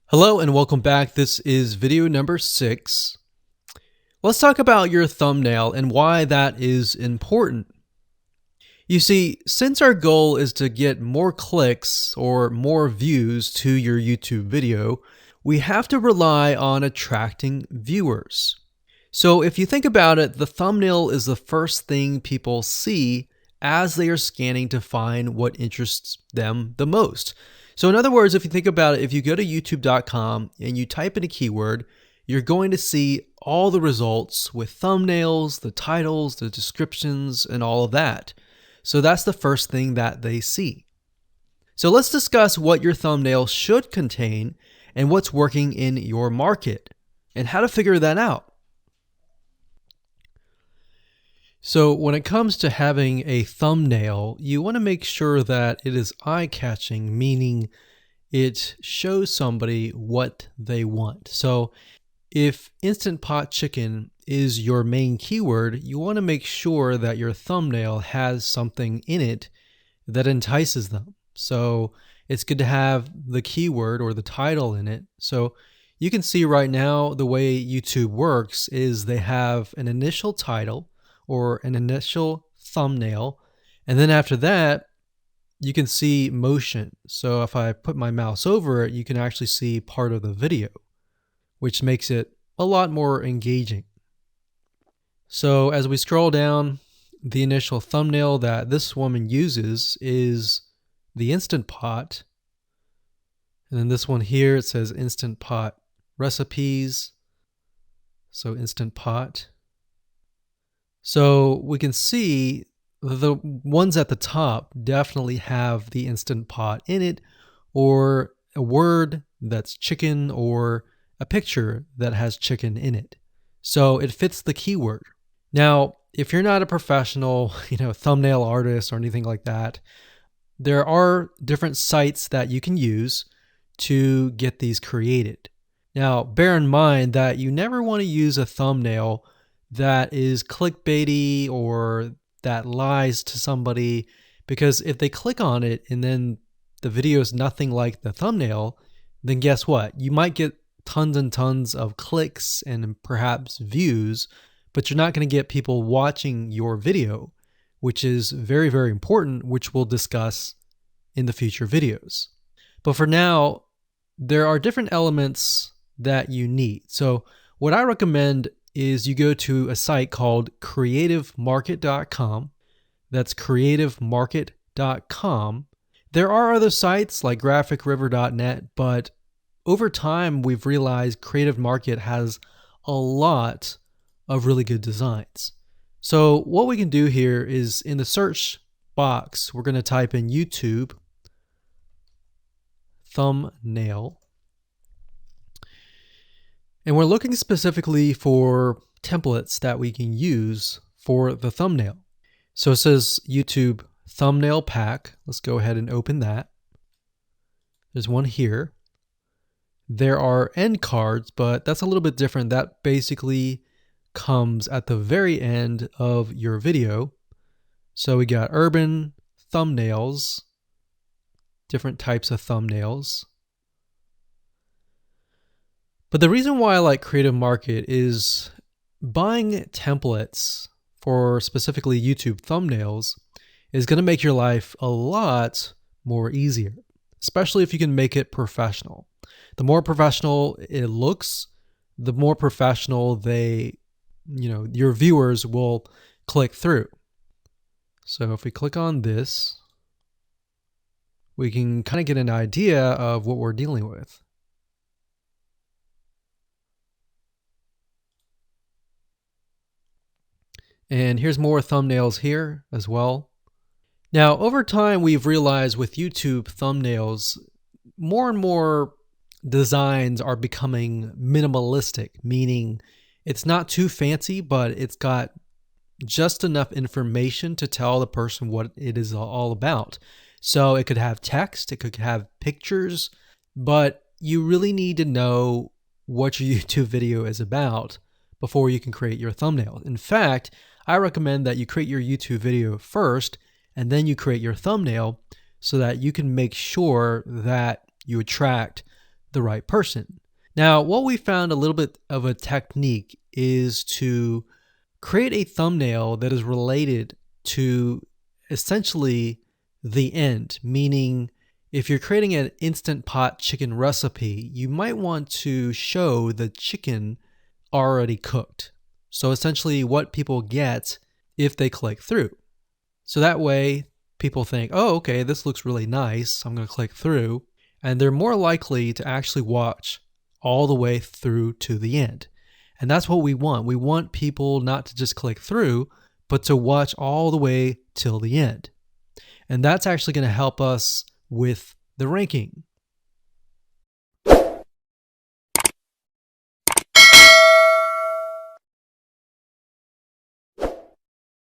Hello and welcome back. This is video number 6. Let's talk about your thumbnail and why that is important. You see, since our goal is to get more clicks or more views to your YouTube video, we have to rely on attracting viewers. So if you think about it, the thumbnail is the first thing people see as they are scanning to find what interests them the most. So in other words, if you think about it, if you go to youtube.com and you type in a keyword, you're going to see all the results with thumbnails, the titles, the descriptions, and all of that. So that's the first thing that they see. So let's discuss what your thumbnail should contain and what's working in your market and how to figure that out. So when it comes to having a thumbnail, you want to make sure that it is eye-catching, meaning it shows somebody what they want. So if Instant Pot Chicken is your main keyword, you want to make sure that your thumbnail has something in it that entices them. So it's good to have the keyword or the title in it. So you can see right now the way YouTube works is they have an initial title or an initial thumbnail, and then after that you can see motion. So if I put my mouse over it, you can actually see part of the video, which makes it a lot more engaging. So as we scroll down, the initial thumbnail that this woman uses is the Instant Pot, and then this one here, it says Instant Pot recipes, so Instant Pot. So we can see the ones at the top definitely have the Instant Pot in it, or a word that's chicken, or a picture that has chicken in it. So it fits the keyword. Now, if you're not a professional, thumbnail artist or anything like that, there are different sites that you can use to get these created. Now, bear in mind that you never want to use a thumbnail that is clickbaity or that lies to somebody, because if they click on it and then the video is nothing like the thumbnail, then guess what? You might get tons and tons of clicks and perhaps views, but you're not going to get people watching your video, which is very, very important, which we'll discuss in the future videos. But for now, there are different elements that you need. So what I recommend is you go to a site called creativemarket.com. That's creativemarket.com. There are other sites like graphicriver.net, but over time we've realized Creative Market has a lot of really good designs. So what we can do here is in the search box, we're going to type in YouTube thumbnail. And we're looking specifically for templates that we can use for the thumbnail. So it says YouTube thumbnail pack. Let's go ahead and open that. There's one here. There are end cards, but that's a little bit different. That basically comes at the very end of your video. So we got urban thumbnails, different types of thumbnails. But the reason why I like Creative Market is buying templates for specifically YouTube thumbnails is going to make your life a lot more easier, especially if you can make it professional. The more professional it looks, the more professional your viewers will click through. So if we click on this, we can kind of get an idea of what we're dealing with. And here's more thumbnails here as well. Now, over time, we've realized with YouTube thumbnails, more and more designs are becoming minimalistic, meaning it's not too fancy, but it's got just enough information to tell the person what it is all about. So it could have text, it could have pictures, but you really need to know what your YouTube video is about before you can create your thumbnail. In fact, I recommend that you create your YouTube video first and then you create your thumbnail so that you can make sure that you attract the right person. Now, what we found a little bit of a technique is to create a thumbnail that is related to essentially the end, meaning if you're creating an Instant Pot chicken recipe, you might want to show the chicken already cooked. So essentially what people get if they click through. So that way people think, oh, okay, this looks really nice. I'm going to click through. And they're more likely to actually watch all the way through to the end. And that's what we want. We want people not to just click through, but to watch all the way till the end. And that's actually going to help us with the ranking.